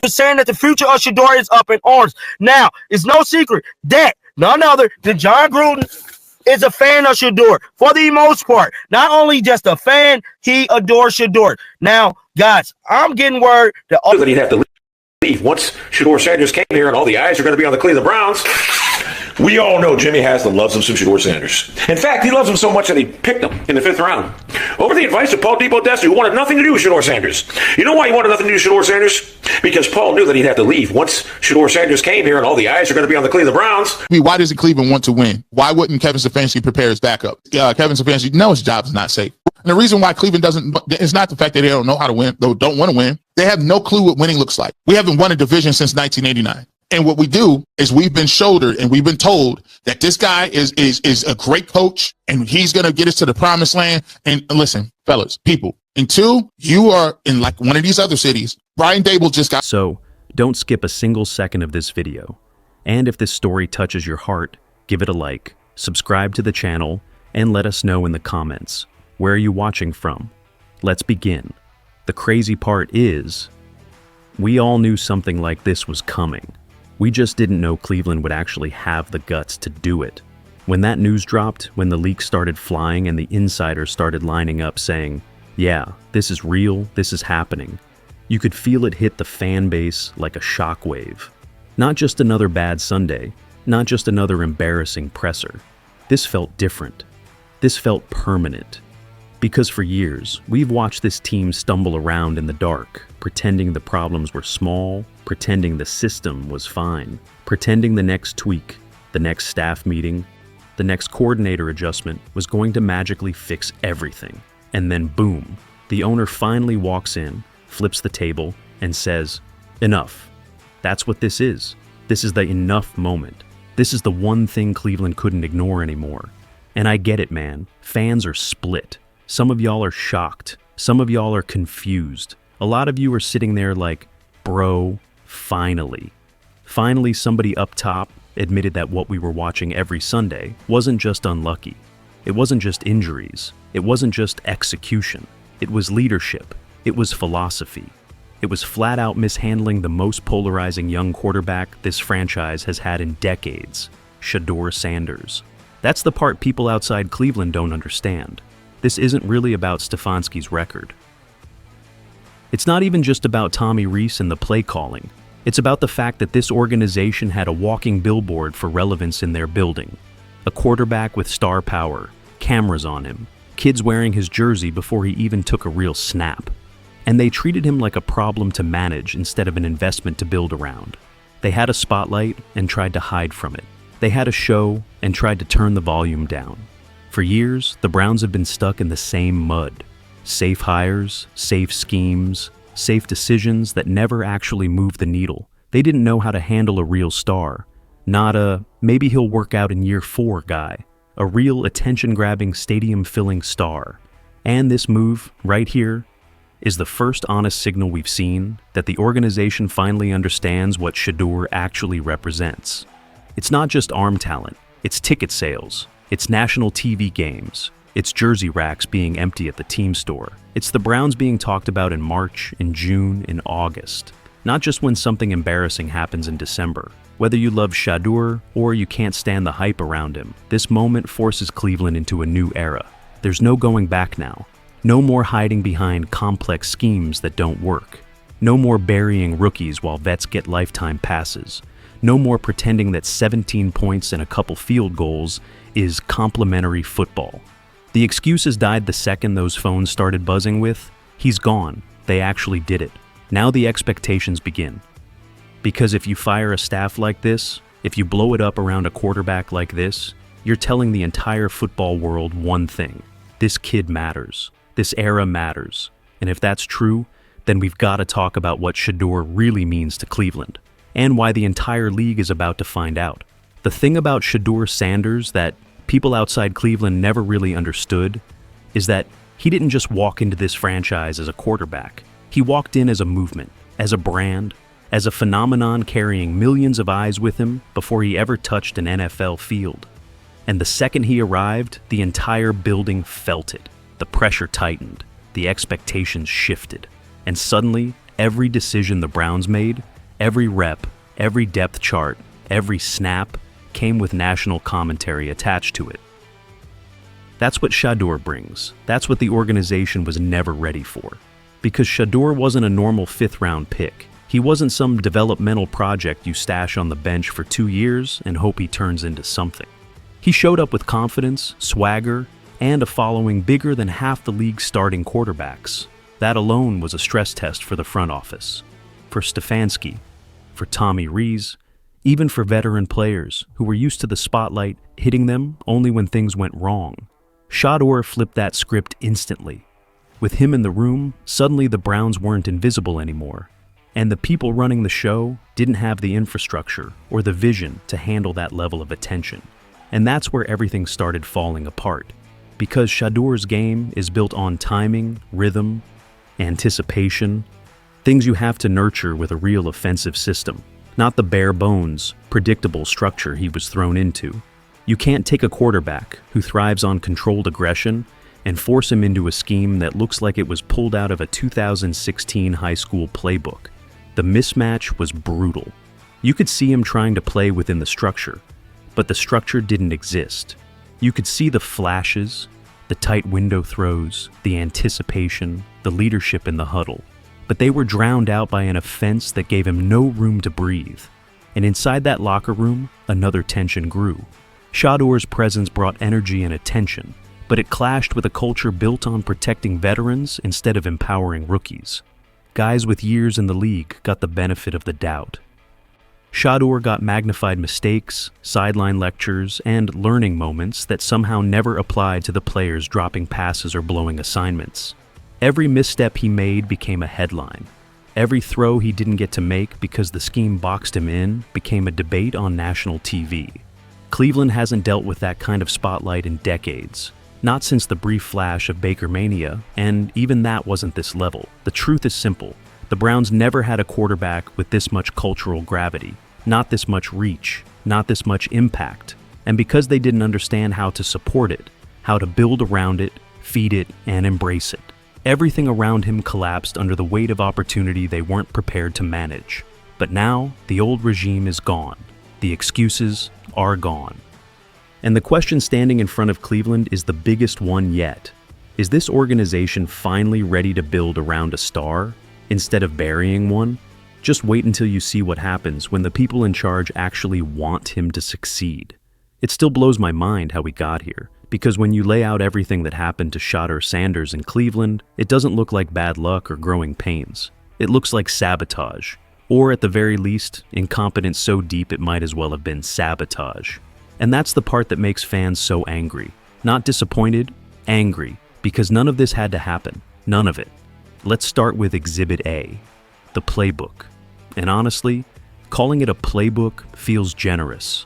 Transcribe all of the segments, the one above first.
was saying that the future of Shedeur is up in arms. Now, it's no secret that none other than John Gruden is a fan of Shedeur for the most part. Not only just a fan, he adores Shedeur. Now, guys, I'm getting word that he'd have to leave once Shedeur Sanders came here, and all the eyes are going to be on the Cleveland Browns. We all know Jimmy Haslam loves him some Shedeur Sanders. In fact, he loves him so much that he picked him in the 5th round over the advice of Paul DePodesta, who wanted nothing to do with Shedeur Sanders. You know why he wanted nothing to do with Shedeur Sanders? Because Paul knew that he'd have to leave once Shedeur Sanders came here, and all the eyes are going to be on the Cleveland Browns. I mean, why doesn't Cleveland want to win? Why wouldn't Kevin Stefanski prepare his backup? Kevin Stefanski knows his job is not safe. And the reason why Cleveland doesn't, it's not the fact that they don't know how to win, though don't want to win. They have no clue what winning looks like. We haven't won a division since 1989. And what we do is we've been shouldered and we've been told that this guy is a great coach and he's going to get us to the promised land. And listen, fellas, people, until you are in like one of these other cities, Brian Dable just got. So don't skip a single second of this video. And if this story touches your heart, give it a like, subscribe to the channel, and let us know in the comments. Where are you watching from? Let's begin. The crazy part is, we all knew something like this was coming. We just didn't know Cleveland would actually have the guts to do it. When that news dropped, when the leaks started flying and the insiders started lining up saying, yeah, this is real, this is happening, you could feel it hit the fan base like a shockwave. Not just another bad Sunday, not just another embarrassing presser. This felt different. This felt permanent. Because for years, we've watched this team stumble around in the dark, pretending the problems were small, pretending the system was fine, pretending the next tweak, the next staff meeting, the next coordinator adjustment was going to magically fix everything. And then boom, the owner finally walks in, flips the table, and says, enough. That's what this is. This is the enough moment. This is the one thing Cleveland couldn't ignore anymore. And I get it, man. Fans are split. Some of y'all are shocked. Some of y'all are confused. A lot of you are sitting there like, bro, finally. Finally, somebody up top admitted that what we were watching every Sunday wasn't just unlucky. It wasn't just injuries. It wasn't just execution. It was leadership. It was philosophy. It was flat out mishandling the most polarizing young quarterback this franchise has had in decades, Shedeur Sanders. That's the part people outside Cleveland don't understand. This isn't really about Stefanski's record. It's not even just about Tommy Rees and the play calling. It's about the fact that this organization had a walking billboard for relevance in their building. A quarterback with star power, cameras on him, kids wearing his jersey before he even took a real snap. And they treated him like a problem to manage instead of an investment to build around. They had a spotlight and tried to hide from it. They had a show and tried to turn the volume down. For years, the Browns have been stuck in the same mud. Safe hires, safe schemes, safe decisions that never actually moved the needle. They didn't know how to handle a real star. Not a, maybe he'll work out in year 4 guy. A real attention-grabbing, stadium-filling star. And this move, right here, is the first honest signal we've seen that the organization finally understands what Shedeur actually represents. It's not just arm talent, it's ticket sales. It's national TV games. It's jersey racks being empty at the team store. It's the Browns being talked about in March, in June, in August. Not just when something embarrassing happens in December. Whether you love Shedeur or you can't stand the hype around him, this moment forces Cleveland into a new era. There's no going back now. No more hiding behind complex schemes that don't work. No more burying rookies while vets get lifetime passes. No more pretending that 17 points and a couple field goals is complimentary football. The excuses died the second those phones started buzzing with, he's gone, they actually did it. Now the expectations begin. Because if you fire a staff like this, if you blow it up around a quarterback like this, you're telling the entire football world one thing. This kid matters. This era matters. And if that's true, then we've got to talk about what Shedeur really means to Cleveland. And why the entire league is about to find out. The thing about Shedeur Sanders that people outside Cleveland never really understood is that he didn't just walk into this franchise as a quarterback. He walked in as a movement, as a brand, as a phenomenon carrying millions of eyes with him before he ever touched an NFL field. And the second he arrived, the entire building felt it. The pressure tightened, the expectations shifted, and suddenly Every decision the Browns made, every rep, every depth chart, every snap came with national commentary attached to it. That's what Shedeur brings. That's what the organization was never ready for. Because Shedeur wasn't a normal fifth-round pick. He wasn't some developmental project you stash on the bench for 2 years and hope he turns into something. He showed up with confidence, swagger, and a following bigger than half the league's starting quarterbacks. That alone was a stress test for the front office, for Stefanski, for Tommy Rees, even for veteran players who were used to the spotlight hitting them only when things went wrong. Shedeur flipped that script instantly. With him in the room, suddenly the Browns weren't invisible anymore, and the people running the show didn't have the infrastructure or the vision to handle that level of attention. And that's where everything started falling apart. Because Shedeur's game is built on timing, rhythm, anticipation, things you have to nurture with a real offensive system, not the bare bones, predictable structure he was thrown into. You can't take a quarterback who thrives on controlled aggression and force him into a scheme that looks like it was pulled out of a 2016 high school playbook. The mismatch was brutal. You could see him trying to play within the structure, but the structure didn't exist. You could see the flashes, the tight window throws, the anticipation, the leadership in the huddle, but they were drowned out by an offense that gave him no room to breathe. And inside that locker room, another tension grew. Shedeur's presence brought energy and attention, but it clashed with a culture built on protecting veterans instead of empowering rookies. Guys with years in the league got the benefit of the doubt. Shedeur got magnified mistakes, sideline lectures, and learning moments that somehow never applied to the players dropping passes or blowing assignments. Every misstep he made became a headline. Every throw he didn't get to make because the scheme boxed him in became a debate on national TV. Cleveland hasn't dealt with that kind of spotlight in decades. Not since the brief flash of Baker Mania, and even that wasn't this level. The truth is simple. The Browns never had a quarterback with this much cultural gravity, not this much reach, not this much impact. And because they didn't understand how to support it, how to build around it, feed it, and embrace it, everything around him collapsed under the weight of opportunity they weren't prepared to manage. But now, the old regime is gone. The excuses are gone. And the question standing in front of Cleveland is the biggest one yet. Is this organization finally ready to build around a star instead of burying one? Just wait until you see what happens when the people in charge actually want him to succeed. It still blows my mind how we got here, because when you lay out everything that happened to Shedeur Sanders in Cleveland, it doesn't look like bad luck or growing pains. It looks like sabotage, or at the very least, incompetence so deep it might as well have been sabotage. And that's the part that makes fans so angry. Not disappointed, angry, because none of this had to happen. None of it. Let's start with Exhibit A, the playbook. And honestly, calling it a playbook feels generous.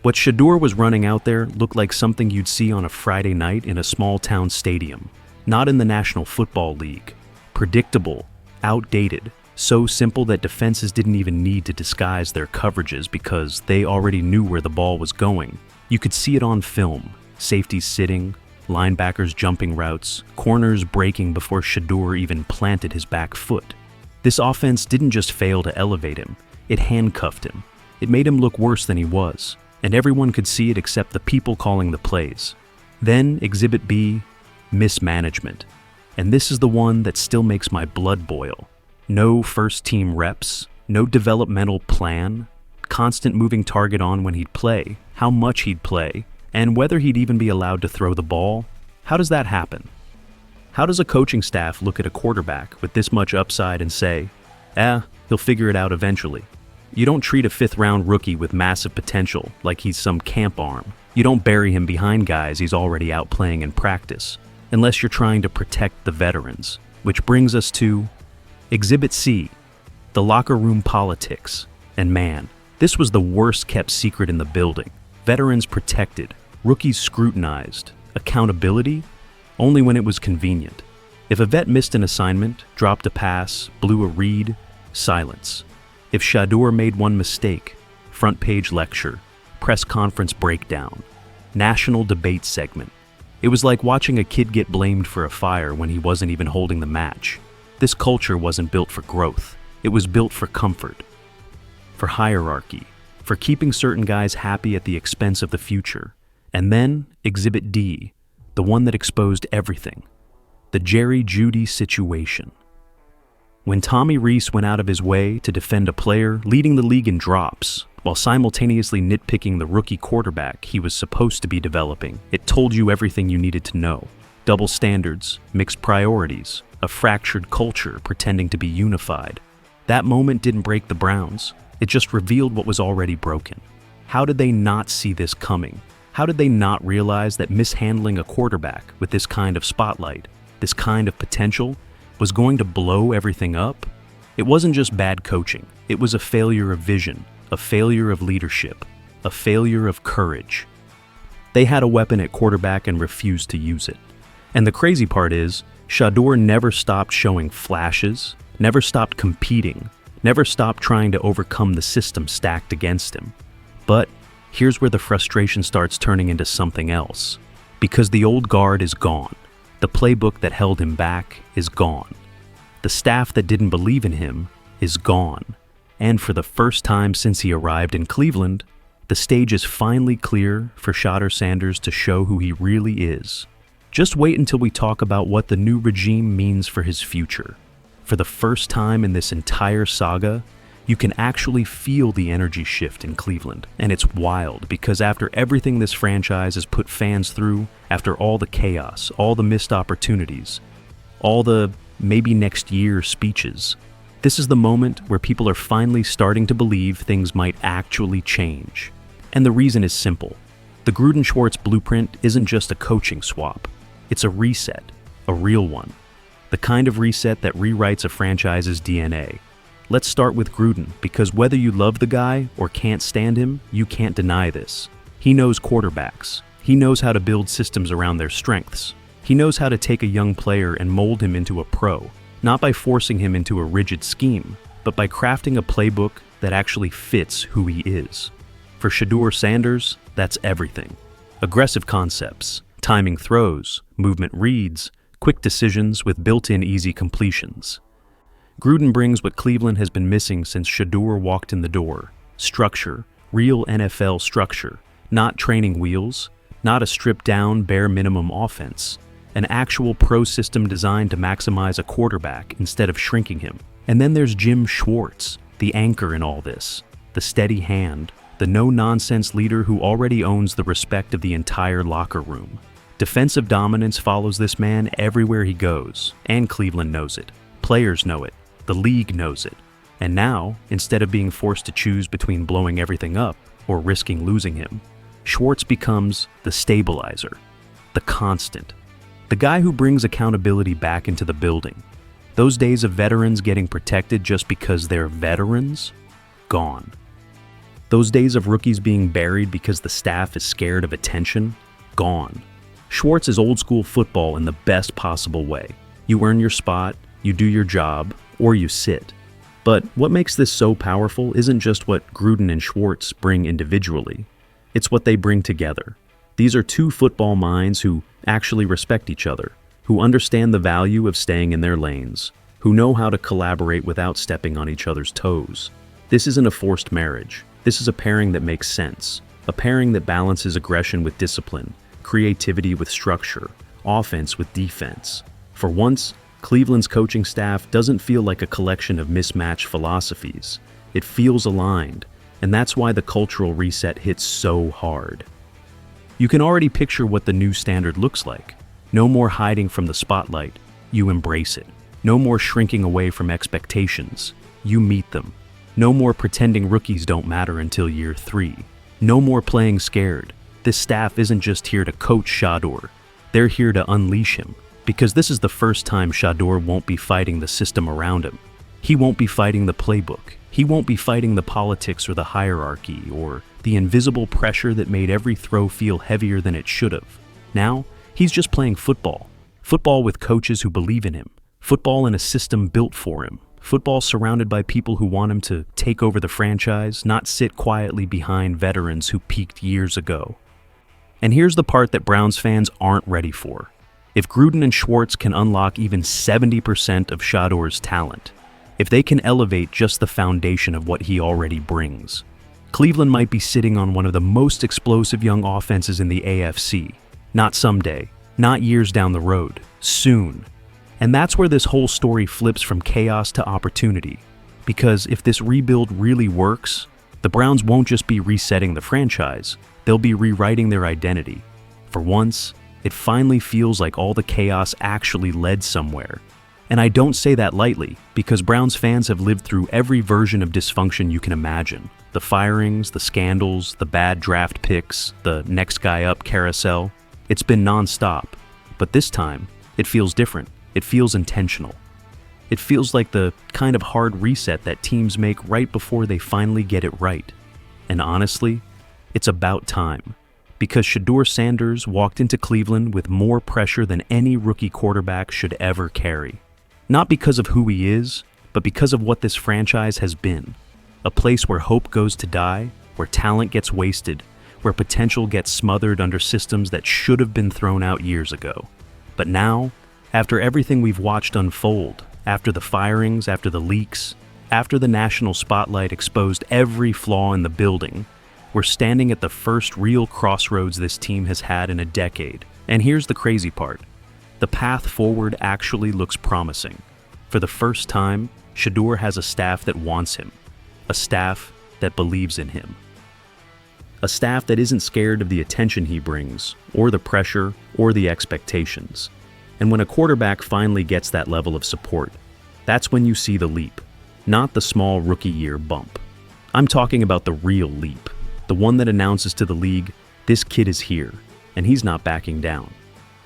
What Shedeur was running out there looked like something you'd see on a Friday night in a small-town stadium, not in the National Football League. Predictable, outdated, so simple that defenses didn't even need to disguise their coverages because they already knew where the ball was going. You could see it on film, safeties sitting, linebackers jumping routes, corners breaking before Shedeur even planted his back foot. This offense didn't just fail to elevate him, it handcuffed him. It made him look worse than he was, and everyone could see it except the people calling the plays. Then Exhibit B, mismanagement. And this is the one that still makes my blood boil. No first-team reps, no developmental plan, constant moving target on when he'd play, how much he'd play, and whether he'd even be allowed to throw the ball. How does that happen? How does a coaching staff look at a quarterback with this much upside and say, he'll figure it out eventually? You don't treat a fifth-round rookie with massive potential like he's some camp arm. You don't bury him behind guys he's already out playing in practice, unless you're trying to protect the veterans. Which brings us to Exhibit C, the locker room politics. And man, this was the worst kept secret in the building. Veterans protected, rookies scrutinized, accountability only when it was convenient. If a vet missed an assignment, dropped a pass, blew a read, silence. If Shedeur made one mistake, front page lecture, press conference breakdown, national debate segment. It was like watching a kid get blamed for a fire when he wasn't even holding the match. This culture wasn't built for growth. It was built for comfort, for hierarchy, for keeping certain guys happy at the expense of the future. And then, Exhibit D, the one that exposed everything. The Jerry Jeudy situation. When Tommy Rees went out of his way to defend a player leading the league in drops, while simultaneously nitpicking the rookie quarterback he was supposed to be developing, it told you everything you needed to know. Double standards, mixed priorities, a fractured culture pretending to be unified. That moment didn't break the Browns. It just revealed what was already broken. How did they not see this coming? How did they not realize that mishandling a quarterback with this kind of spotlight, this kind of potential, was going to blow everything up? It wasn't just bad coaching. It was a failure of vision, a failure of leadership, a failure of courage. They had a weapon at quarterback and refused to use it. And the crazy part is, Shedeur never stopped showing flashes, never stopped competing, never stopped trying to overcome the system stacked against him. But here's where the frustration starts turning into something else. Because the old guard is gone. The playbook that held him back is gone. The staff that didn't believe in him is gone. And for the first time since he arrived in Cleveland, the stage is finally clear for Shedeur Sanders to show who he really is. Just wait until we talk about what the new regime means for his future. For the first time in this entire saga, you can actually feel the energy shift in Cleveland. And it's wild because after everything this franchise has put fans through, after all the chaos, all the missed opportunities, all the maybe next year speeches, this is the moment where people are finally starting to believe things might actually change. And the reason is simple. The Gruden-Schwarz blueprint isn't just a coaching swap. It's a reset, a real one. The kind of reset that rewrites a franchise's DNA. Let's start with Gruden, because whether you love the guy or can't stand him, you can't deny this. He knows quarterbacks. He knows how to build systems around their strengths. He knows how to take a young player and mold him into a pro, not by forcing him into a rigid scheme, but by crafting a playbook that actually fits who he is. For Shedeur Sanders, that's everything. Aggressive concepts, timing throws, movement reads, quick decisions with built-in easy completions. Gruden brings what Cleveland has been missing since Shedeur walked in the door. Structure, real NFL structure, not training wheels, not a stripped-down, bare-minimum offense. An actual pro system designed to maximize a quarterback instead of shrinking him. And then there's Schwartz, the anchor in all this, the steady hand, the no-nonsense leader who already owns the respect of the entire locker room. Defensive dominance follows this man everywhere he goes, and Cleveland knows it. Players know it. The league knows it. And now, instead of being forced to choose between blowing everything up or risking losing him, Schwartz becomes the stabilizer, the constant, the guy who brings accountability back into the building. Those days of veterans getting protected just because they're veterans? Gone. Those days of rookies being buried because the staff is scared of attention? Gone. Schwartz is old school football in the best possible way. You earn your spot, you do your job, or you sit. But what makes this so powerful isn't just what Gruden and Schwartz bring individually. It's what they bring together. These are two football minds who actually respect each other, who understand the value of staying in their lanes, who know how to collaborate without stepping on each other's toes. This isn't a forced marriage. This is a pairing that makes sense, a pairing that balances aggression with discipline, creativity with structure, offense with defense. For once, Cleveland's coaching staff doesn't feel like a collection of mismatched philosophies. It feels aligned, and that's why the cultural reset hits so hard. You can already picture what the new standard looks like. No more hiding from the spotlight, you embrace it. No more shrinking away from expectations, you meet them. No more pretending rookies don't matter until year 3. No more playing scared. This staff isn't just here to coach Shedeur, they're here to unleash him. Because this is the first time Shedeur won't be fighting the system around him. He won't be fighting the playbook. He won't be fighting the politics or the hierarchy or the invisible pressure that made every throw feel heavier than it should have. Now, he's just playing football. Football with coaches who believe in him. Football in a system built for him. Football surrounded by people who want him to take over the franchise, not sit quietly behind veterans who peaked years ago. And here's the part that Browns fans aren't ready for. If Gruden and Schwartz can unlock even 70% of Shedeur's talent, if they can elevate just the foundation of what he already brings, Cleveland might be sitting on one of the most explosive young offenses in the AFC. Not someday, not years down the road, soon. And that's where this whole story flips from chaos to opportunity. Because if this rebuild really works, the Browns won't just be resetting the franchise, they'll be rewriting their identity. For once, it finally feels like all the chaos actually led somewhere. And I don't say that lightly, because Browns fans have lived through every version of dysfunction you can imagine. The firings, the scandals, the bad draft picks, the next guy up carousel. It's been non-stop. But this time, it feels different. It feels intentional. It feels like the kind of hard reset that teams make right before they finally get it right. And honestly, it's about time. Because Shedeur Sanders walked into Cleveland with more pressure than any rookie quarterback should ever carry. Not because of who he is, but because of what this franchise has been. A place where hope goes to die, where talent gets wasted, where potential gets smothered under systems that should have been thrown out years ago. But now, after everything we've watched unfold, after the firings, after the leaks, after the national spotlight exposed every flaw in the building, we're standing at the first real crossroads this team has had in a decade. And here's the crazy part. The path forward actually looks promising. For the first time, Shedeur has a staff that wants him. A staff that believes in him. A staff that isn't scared of the attention he brings, or the pressure, or the expectations. And when a quarterback finally gets that level of support, that's when you see the leap, not the small rookie year bump. I'm talking about the real leap, the one that announces to the league, this kid is here, and he's not backing down.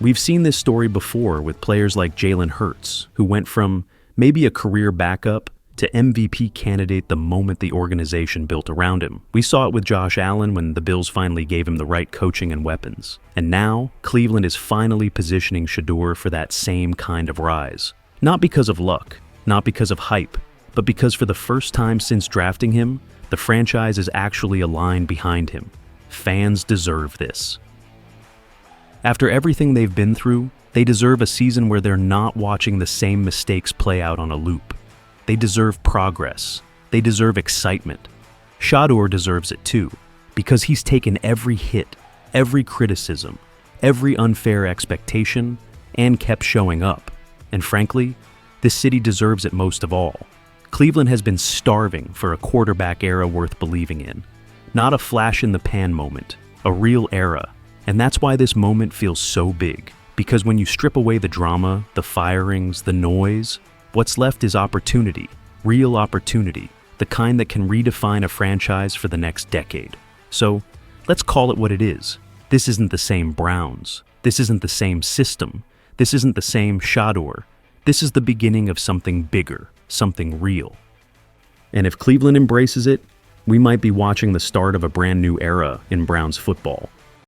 We've seen this story before with players like Jalen Hurts, who went from maybe a career backup to MVP candidate the moment the organization built around him. We saw it with Josh Allen when the Bills finally gave him the right coaching and weapons. And now, Cleveland is finally positioning Shedeur for that same kind of rise. Not because of luck, not because of hype, but because for the first time since drafting him, the franchise is actually aligned behind him. Fans deserve this. After everything they've been through, they deserve a season where they're not watching the same mistakes play out on a loop. They deserve progress. They deserve excitement. Shedeur deserves it too, because he's taken every hit, every criticism, every unfair expectation, and kept showing up. And frankly, this city deserves it most of all. Cleveland has been starving for a quarterback era worth believing in. Not a flash-in-the-pan moment, a real era. And that's why this moment feels so big. Because when you strip away the drama, the firings, the noise, what's left is opportunity, real opportunity, the kind that can redefine a franchise for the next decade. So, let's call it what it is. This isn't the same Browns. This isn't the same system. This isn't the same Shedeur. This is the beginning of something bigger, something real. And if Cleveland embraces it, we might be watching the start of a brand new era in Browns football.